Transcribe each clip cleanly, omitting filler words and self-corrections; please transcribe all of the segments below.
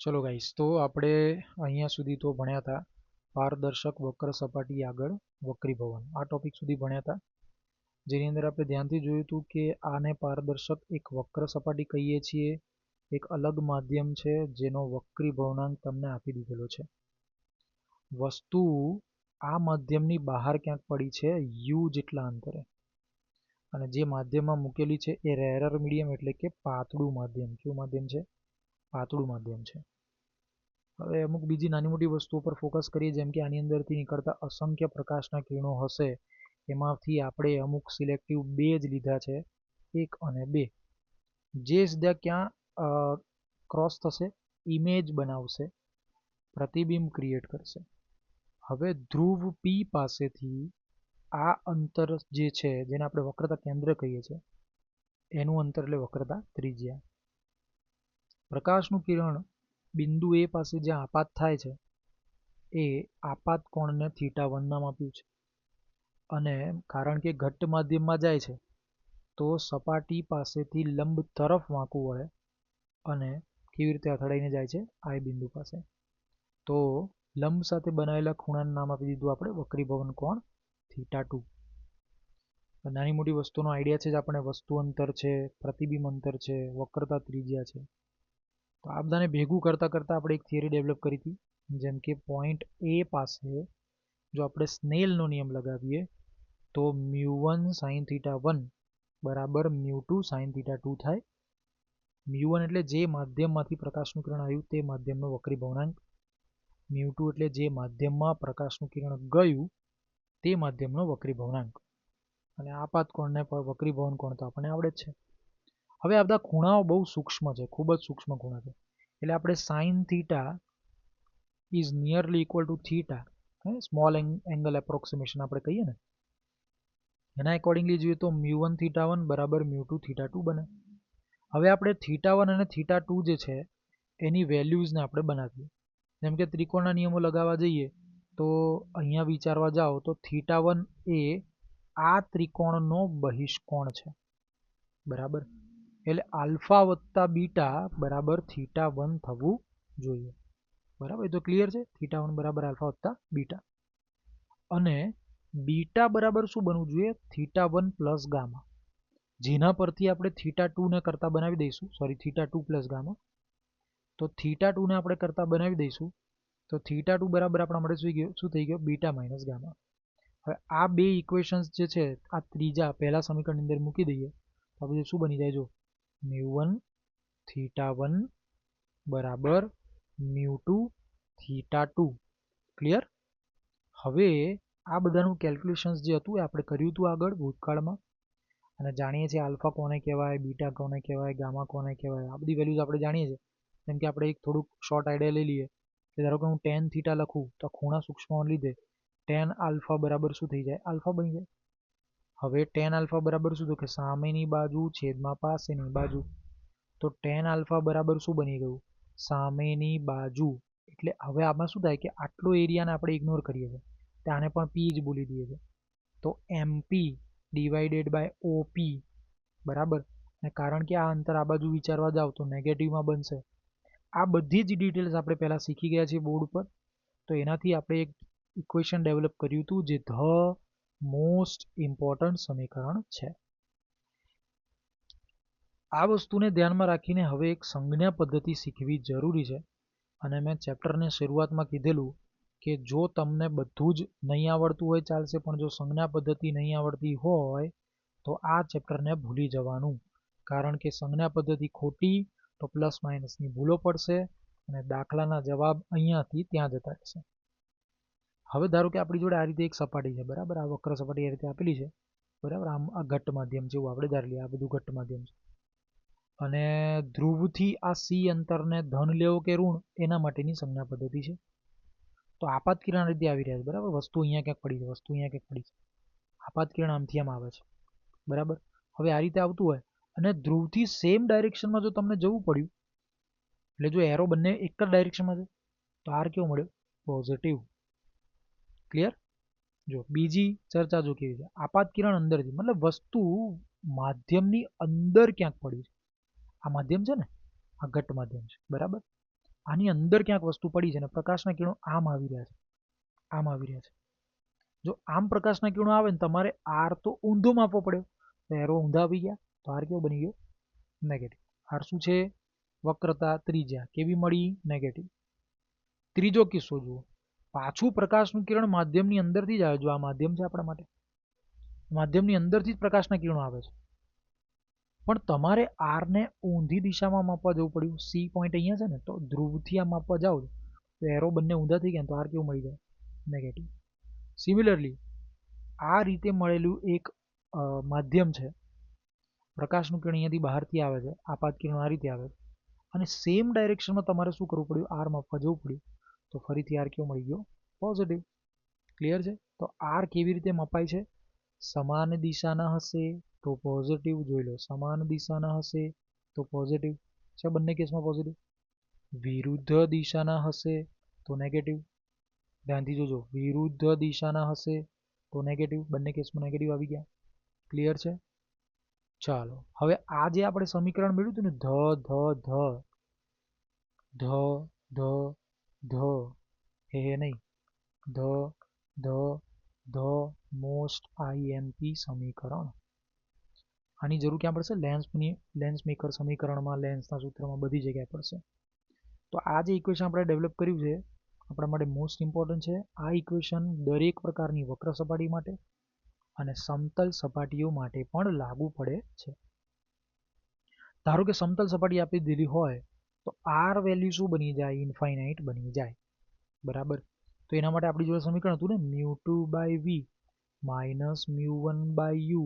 ચલો ગાઈસ, તો આપણે અહીંયા સુધી તો ભણ્યા હતા પારદર્શક વક્ર સપાટી આગળ વક્રીભવન આ ટોપિક સુધી ભણ્યા હતા, જેની અંદર આપણે ધ્યાનથી જોયું હતું કે આને પારદર્શક એક વક્ર સપાટી કહીએ છીએ. એક અલગ માધ્યમ છે જેનો વક્રીભવનાંક તમને આપી દીધેલો છે. વસ્તુ આ માધ્યમની બહાર ક્યાંક પડી છે યુ જેટલા અંતરે, અને જે માધ્યમમાં મૂકેલી છે એ રેરર મીડિયમ એટલે કે પાતળું માધ્યમ. કયું માધ્યમ છે? પાતળું માધ્યમ છે. હવે અમુક બીજી નાની મોટી વસ્તુઓ પર ફોકસ કરીએ, જેમ કે આની અંદરથી નીકળતા અસંખ્ય પ્રકાશના કિરણો હશે, એમાંથી આપણે અમુક સિલેક્ટિવ બે જ લીધા છે, 1 અને 2. જે સીધા ક્યાં ક્રોસ થશે, ઇમેજ બનાવશે, પ્રતિબિંબ ક્રિએટ કરશે. હવે ધ્રુવ પી પાસેથી આ અંતર જે છે, જેને આપણે વક્રતા કેન્દ્ર કહીએ છીએ, એનું અંતર એટલે વક્રતા ત્રિજ્યા. પ્રકાશનું કિરણ બિંદુ એ પાસે જ્યાં આપાત થાય છે એ આપાત કોણને θ1 નામ આપ્યું છે. અને કારણ કે ઘટ્ટ માધ્યમમાં જાય છે તો સપાટી પાસેથી લંબ તરફ વાંકું વળે અને કેવી રીતે અથડાઈને જાય છે? આ બિંદુ પાસે. તો લંબ સાથે બનાવેલા ખૂણાનું નામ આપી દીધું આપણે વક્રીભવન કોણ θ2. નાની મોટી વસ્તુનો આઈડિયા છે જ આપણે, વસ્તુ અંતર છે, પ્રતિબિંબ અંતર છે, વક્રતા ત્રિજ્યા છે. તો આ બધાને ભેગું કરતાં કરતાં આપણે એક થિયરી ડેવલપ કરી હતી, જેમ કે પોઈન્ટ એ પાસે જો આપણે સ્નેલનો નિયમ લગાવીએ તો μ1 sin θ1 બરાબર μ2 sin θ2 થાય. μ1 એટલે જે માધ્યમમાંથી પ્રકાશનું કિરણ આવ્યું તે માધ્યમનો વક્રીભવનાંક, μ2 એટલે જે માધ્યમમાં પ્રકાશનું કિરણ ગયું તે માધ્યમનો વક્રીભવનાંક, અને આપાત કોણને વક્રીભવન કોણ તો આપણને આવડે જ છે. હવે આ બધા ખૂણાઓ બહુ સૂક્ષ્મ છે, ખૂબ જ સૂક્ષ્મ ખૂણા છે, એટલે આપણે sine theta is nearly equal to theta, small angle approximation આપણે કહીએ ને, એના એકોર્ડિંગલી જોઈએ તો μ1 θ1 બરાબર μ2 θ2 બને. હવે આપણે θ1 અને θ2 જે છે એની વેલ્યુઝને આપણે બનાવીએ. જેમ કે ત્રિકોણના નિયમો લગાવવા જઈએ તો અહીંયા વિચારવા જાઓ તો θ1 એ આ ત્રિકોણનો બહિષ્કોણ છે, બરાબર. એટલે આલ્ફા વત્તા બીટા બરાબર θ1 થવું જોઈએ, બરાબર. એ તો ક્લિયર છે, θ1 બરાબર આલ્ફા વત્તા બીટા. અને બીટા બરાબર શું બનવું જોઈએ? θ1 પ્લસ ગામા, જેના પરથી આપણે θ2 ને કરતા બનાવી દઈશું, સોરી θ2 પ્લસ ગામા. તો θ2 ને આપણે કરતા બનાવી દઈશું તો θ2 બરાબર આપણા માટે શું થઈ ગયો? Beta minus gamma. હવે આ બે ઇક્વેશન્સ જે છે આ ત્રીજા પહેલા સમીકરણની અંદર મૂકી દઈએ તો આપણે શું બની જાય? જો μ1 θ1 બરાબર μ2 θ2. ક્લિયર? હવે આ બધાનું કેલ્ક્યુલેશન્સ જે હતું એ આપણે કર્યું હતું આગળ ભૂતકાળમાં, અને જાણીએ છીએ આલ્ફા કોને કહેવાય, બીટા કોને કહેવાય, ગામા કોને કહેવાય, આ બધી વેલ્યુઝ આપણે જાણીએ છીએ. જેમ કે આપણે એક થોડુંક શોર્ટ આઈડિયા લઈ લઈએ કે ધારો કે હું tan θ લખું તો ખૂણા સૂક્ષ્મને લીધે tan આલ્ફા બરાબર શું થઈ જાય? આલ્ફા બની જાય. હવે tan આલ્ફા બરાબર શું? તો કે સામેની બાજુ છેદમાં પાસેની બાજુ. તો tan આલ્ફા બરાબર શું બની ગયું? સામેની બાજુ. એટલે હવે આમાં શું થાય કે આટલો એરિયાને આપણે ઇગ્નોર કરીએ છીએ, ત્યાંને પણ પી જ બોલી દઈએ છીએ. તો MP ડિવાઇડેડ બાય OP બરાબર. અને કારણ કે આ અંતર આ બાજુ વિચારવા જાવ તો નેગેટિવમાં બનશે. આ બધી જ ડિટેલ્સ આપણે પહેલાં શીખી ગયા છીએ બોર્ડ પર. તો એનાથી આપણે એક ઇક્વેશન ડેવલપ કર્યું હતું જે ધ મોસ્ટ ઇમ્પોર્ટન્ટ સમીકરણ છે. આ વસ્તુને ધ્યાનમાં રાખીને હવે એક સંજ્ઞા પદ્ધતિ શીખવી જરૂરી છે. અને મેં ચેપ્ટરની શરૂઆતમાં કીધેલું કે જો તમને બધું જ નહીં આવડતું હોય ચાલશે, પણ જો સંજ્ઞા પદ્ધતિ નહીં આવડતી હોય તો આ ચેપ્ટરને ભૂલી જવાનું, કારણ કે સંજ્ઞા પદ્ધતિ ખોટી તો પ્લસ માઇનસની ભૂલો પડશે અને દાખલાના જવાબ અહીંયાથી ત્યાં જતા રહેશે. હવે ધારો કે આપણી જોડે આ રીતે એક સપાટી છે, બરાબર. આ વક્ર સપાટી આ રીતે આપેલી છે, બરાબર. આમ આ ઘટ્ટ માધ્યમ છે એવું આપણે ધારી લઈએ, આ બધું ઘટ્ટ માધ્યમ છે. અને ધ્રુવથી આ સી અંતરને ધન લેવો કે ઋણ એના માટેની સંજ્ઞા પદ્ધતિ છે. તો આપાત કિરણ આ રીતે આવી રહ્યા છે, બરાબર. વસ્તુ અહીંયા ક્યાંક પડી છે, વસ્તુ અહીંયા ક્યાંક પડી છે, આપાત કિરણ આમથી આમ આવે છે, બરાબર. હવે આ રીતે આવતું હોય અને ધ્રુવથી સેમ ડાયરેક્શનમાં જો તમને જવું પડ્યું, એટલે જો એરો બંને એક જ ડાયરેક્શનમાં છે તો આર કેવો મળ્યો? પોઝિટિવ. ક્લિયર? જો બીજી ચર્ચા જો કેવી છે, આપાત કિરણ અંદરથી, મતલબ વસ્તુ માધ્યમની અંદર ક્યાંક પડી છે. આ માધ્યમ છે ને, આ ઘટ્ટ માધ્યમ છે, બરાબર. આની અંદર ક્યાંક વસ્તુ પડી છે અને પ્રકાશના કિરણો આમ આવી રહ્યા છે, આમ આવી રહ્યા છે. જો આમ પ્રકાશના કિરણો આવે ને તમારે આર તો ઊંધો માપવો પડ્યો, તો એરો ઊંધા આવી ગયા, તો આર કેવો બની ગયો? નેગેટિવ. આર શું છે? વક્રતા ત્રિજ્યા કેવી મળી? નેગેટિવ. ત્રીજો કિસ્સો જુઓ, પાછું પ્રકાશનું કિરણ માધ્યમની અંદરથી જ આવે. જો આ માધ્યમ છે આપણા માટે, માધ્યમની અંદરથી જ પ્રકાશના કિરણો આવે છે, પણ તમારે આરને ઊંધી દિશામાં માપવા જવું પડ્યું. સી પોઈન્ટ અહીંયા છે ને, તો ધ્રુવથી આ માપવા જાઓ તો એરો બંને ઊંધા થઈ ગયા, તો આર કેવું મળી જાય? નેગેટિવ. સિમિલરલી આ રીતે મળેલું એક માધ્યમ છે, પ્રકાશનું કિરણ અહીંયાથી બહારથી આવે છે, આપાત કિરણ આ રીતે આવે છે, અને સેમ ડાયરેક્શનમાં તમારે શું કરવું પડ્યું? આર માપવા જવું પડ્યું, તો ફરીથી આર કેવો મળી ગયો? પોઝિટિવ. ક્લિયર છે? તો આર કેવી રીતે મપાય છે? સમાન દિશાના હશે તો પોઝિટિવ. જોઈ લો, સમાન દિશાના હશે તો પોઝિટિવ છે, બંને કેસમાં પોઝિટિવ. વિરુદ્ધ દિશાના હશે તો નેગેટિવ. ધ્યાનથી જોજો, વિરુદ્ધ દિશાના હશે તો નેગેટિવ, બંને કેસમાં નેગેટિવ આવી ગયા. ક્લિયર છે? ચાલો, હવે આ જે આપણે સમીકરણ મેળવ્યું હતું ને, હે નહીં, ધ મોસ્ટ આઈએમપી સમીકરણ. આની જરૂર ક્યાં પડશે? લેન્સ મેકર સમીકરણમાં, લેન્સના સૂત્રમાં, બધી જગ્યાએ પડશે. તો આ જે ઇક્વેશન આપણે ડેવલપ કર્યું છે આપણા માટે મોસ્ટ ઇમ્પોર્ટન્ટ છે. આ ઇક્વેશન દરેક પ્રકારની વક્ર સપાટી માટે અને સમતલ સપાટીઓ માટે પણ લાગુ પડે છે. ધારો કે સમતલ સપાટી આપી દીધી હોય તો આર વેલ્યુ શું બની જાય? ઇન્ફાઇનાઇટ બની જાય. બરાબર. તો એના માટે આપણી જોડે સમીકરણ હતું ને, μ2/v માઇનસ μ1/u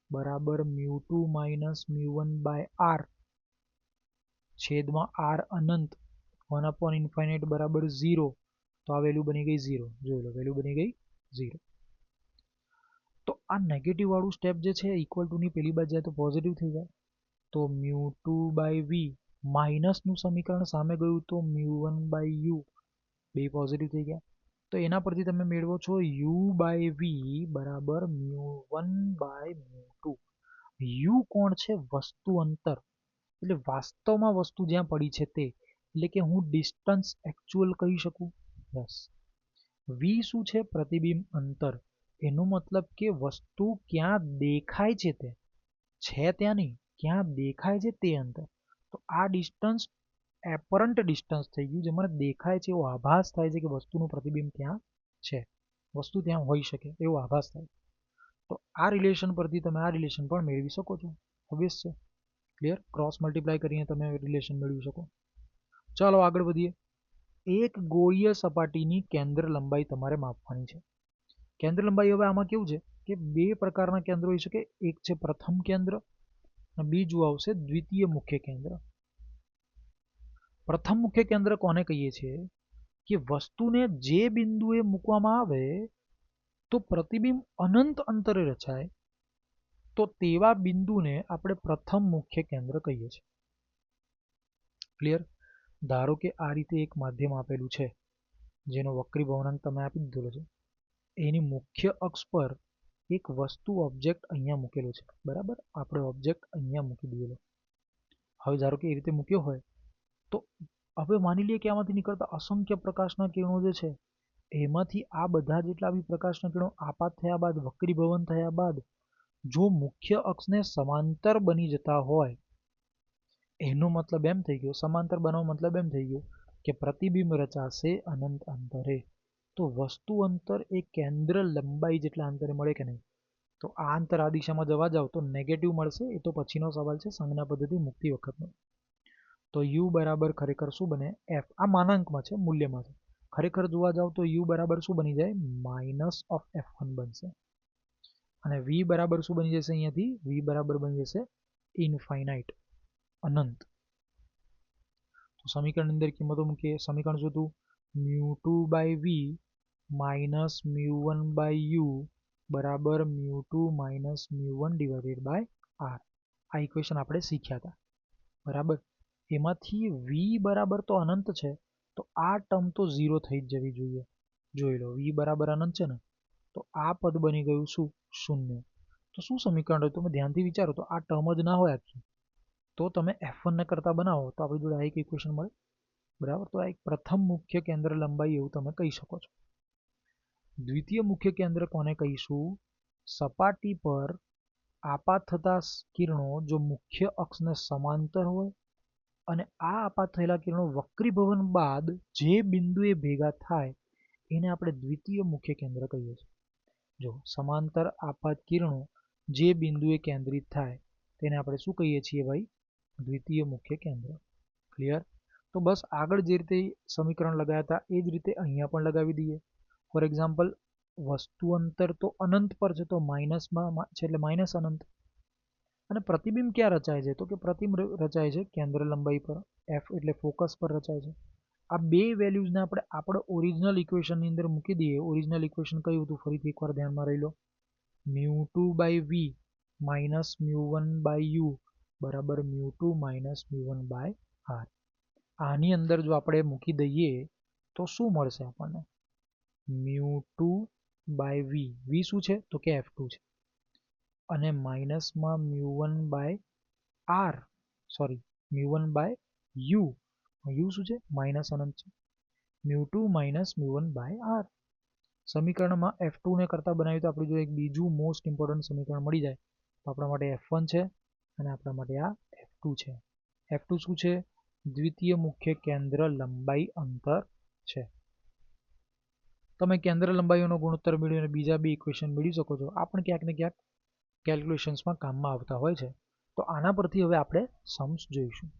બરાબર μ2 માઇનસ μ1/r છેદમાં r અનંત 1/ઇન્ફાઇનાઇટ બરાબર 0. તો આ વેલ્યુ બની ગઈ 0. જોઈ લો, વેલ્યુ બની ગઈ 0. તો આ નેગેટિવ વાળું સ્ટેપ જે છે, ઇક્વલ ટુ ની પેલી બાજુ જાય તો પોઝિટિવ થઈ જાય. તો μ2/v માઇનસનું સમીકરણ સામે ગયું તો μ1/u બે પોઝિટિવ થઈ ગયા. તો એના પરથી તમે મેળવો છો u/v બરાબર μ1/μ2. u કોણ છે? વસ્તુ અંતર, એટલે વાસ્તવમાં વસ્તુ જ્યાં પડી છે તે, એટલે કે હું ડિસ્ટન્સ એકચ્યુઅલ કહી શકું. યસ. v શું છે? પ્રતિબિંબ અંતર. એનો મતલબ કે વસ્તુ ક્યાં દેખાય છે તે છે, ત્યાં નહીં, ક્યાં દેખાય છે તે અંતર. તો આ ડિસ્ટન્સ એપરન્ટ ડિસ્ટન્સ થઈ ગયું, જે મને દેખાય છે એવો આભાસ થાય છે કે વસ્તુનું પ્રતિબિંબ ત્યાં છે, વસ્તુ ત્યાં હોઈ શકે એવો આભાસ થાય. તો આ રિલેશન પરથી તમે આ રિલેશન પણ મેળવી શકો છો. ઓબ્વિયસ છે. ક્લિયર? ક્રોસ મલ્ટીપ્લાય કરીને તમે રિલેશન મેળવી શકો. ચાલો આગળ વધીએ. એક ગોળીય સપાટીની કેન્દ્ર લંબાઈ તમારે માપવાની છે. કેન્દ્ર લંબાઈ હવે આમાં કેવું છે કે બે પ્રકારના કેન્દ્રો હોઈ શકે. એક છે પ્રથમ કેન્દ્ર અને બીજું આવશે દ્વિતીય મુખ્ય કેન્દ્ર. પ્રથમ મુખ્ય કેન્દ્ર કોને કહીએ છીએ? કે વસ્તુને જે બિંદુએ મૂકવામાં આવે તો પ્રતિબિંબ અનંત અંતરે રચાય, તો તેવા બિંદુને આપણે પ્રથમ મુખ્ય કેન્દ્ર કહીએ છીએ. ક્લિયર? ધારો કે આ રીતે એક માધ્યમ આપેલું છે, જેનો વક્રી ભવનાંક તમે આપી દીધેલો છે. એની મુખ્ય અક્ષ પર એક વસ્તુ ઓબ્જેક્ટ અહીંયા મૂકેલો છે. બરાબર? આપણે ઓબ્જેક્ટ અહીંયા મૂકી દીધેલો. હવે ધારો કે એ રીતે મૂક્યો હોય તો હવે માની લઈએ કે આમાંથી નીકળતા અસંખ્ય પ્રકાશના કિરણો જે છે, એમાંથી આ બધા જેટલા બી પ્રકાશના કિરણો આપાત થયા બાદ, વક્રીભવન થયા બાદ જો મુખ્ય અક્ષને સમાંતર બની જતા હોય, એનો મતલબ એમ થઈ ગયો, સમાંતર બનવાનો મતલબ એમ થઈ ગયો કે પ્રતિબિંબ રચાશે અનંત અંતરે. તો વસ્તુ અંતર એ કેન્દ્ર લંબાઈ જેટલા અંતરે મળે કે નહીં? તો આ અંતર આ દિશામાં જવા જાવ તો નેગેટિવ મળશે. એ તો પછીનો સવાલ છે, સંજ્ઞા પદ્ધતિ મુક્તિ વખતનો. તો u બરાબર ખરેખર શું બને? f. આ માનાંકમાં છે, મૂલ્યમાં છે. ખરેખર જોવા જાવ તો u બરાબર શું બની જાય? માઇનસ ઓફ f1 બનશે. અને v બરાબર શું બની જશે? અહીંયાથી v બરાબર બની જશે ઇનફાઇનાઇટ, અનંત. તો સમીકરણની અંદર કિંમતો મૂકીએ. સમીકરણ શું હતું? μ2/v માઇનસ μ1/u બરાબર μ2 માઇનસ μ1 ડિવાઇડેડ બાય r. આ ઇક્વેશન આપણે શીખ્યા હતા. બરાબર? એમાંથી v બરાબર તો અનંત છે, તો આ ટર્મ તો 0 થઈ જ જવી જોઈએ. જોઈ લો, v બરાબર અનંત છે ને, તો આ પદ બની ગયું શું? 0. તો શું સમીકરણ હોય? તમે ધ્યાનથી વિચારો તો આ ટર્મ જ ના હોય આખી. તો તમે f1 ને કરતા બનાવો તો આપણી જોડે આ એક ઇક્વેશન મળે. બરાબર. તો આ એક પ્રથમ મુખ્ય કેન્દ્ર લંબાઈ એવું તમે કહી શકો છો. દ્વિતીય મુખ્ય કેન્દ્ર કોને કહીશું? સપાટી પર આપાત થતા કિરણો જો મુખ્ય અક્ષને સમાંતર હોય અને આ આપાત થયેલા કિરણો વક્રીભવન બાદ જે બિંદુએ ભેગા થાય એને આપણે દ્વિતીય મુખ્ય કેન્દ્ર કહીએ છીએ. જો સમાંતર આપાત કિરણો જે બિંદુએ કેન્દ્રિત થાય તેને આપણે શું કહીએ છીએ ભાઈ? દ્વિતીય મુખ્ય કેન્દ્ર. ક્લિયર? તો બસ આગળ જે રીતે સમીકરણ લગાવ્યા હતા એ જ રીતે અહીંયા પણ લગાવી દઈએ. ફોર એક્ઝામ્પલ, વસ્તુ અંતર તો અનંત પર છે તો માઇનસમાં છે એટલે માઇનસ અનંત. અને પ્રતિબિંબ ક્યાં રચાય છે? તો કે પ્રતિબિંબ રચાય છે કેન્દ્ર લંબાઈ પર, એફ એટલે ફોકસ પર રચાય છે. આ બે વેલ્યુઝને આપણે ઓરિજિનલ ઇક્વેશનની અંદર મૂકી દઈએ. ઓરિજિનલ ઇક્વેશન કયું હતું? ફરીથી એકવાર ધ્યાનમાં રહી લો. μ2/v માઇનસ μ1/u બરાબર μ2 માઇનસ μ1/r. આની અંદર જો આપણે મૂકી દઈએ તો શું મળશે આપણને? μ2/v. v શું છે? તો કે F2 છે. અને માઇનસમાં μ1/r, સોરી μ1/u. u શું છે? માઇનસ અનંત છે. μ2 માઇનસ μ1/r. સમીકરણમાં F2 ને કરતા બનાવ્યું તો આપણે જો એક બીજું મોસ્ટ ઇમ્પોર્ટન્ટ સમીકરણ મળી જાય તો આપણા માટે F1 છે અને આપણા માટે આ F2 છે. F2 શું છે? દ્વિતીય મુખ્ય કેન્દ્ર લંબાઈ અંતર છે. તમે કેન્દ્ર લંબાઈઓનો ગુણોત્તર મેળવીને બીજા બે ઇક્વેશન મેળવી શકો છો. આ પણ ક્યાંક ને ક્યાંક કેલ્ક્યુલેશન્સમાં કામમાં આવતા હોય છે. તો આના પરથી હવે આપણે सम्स જોઈશું.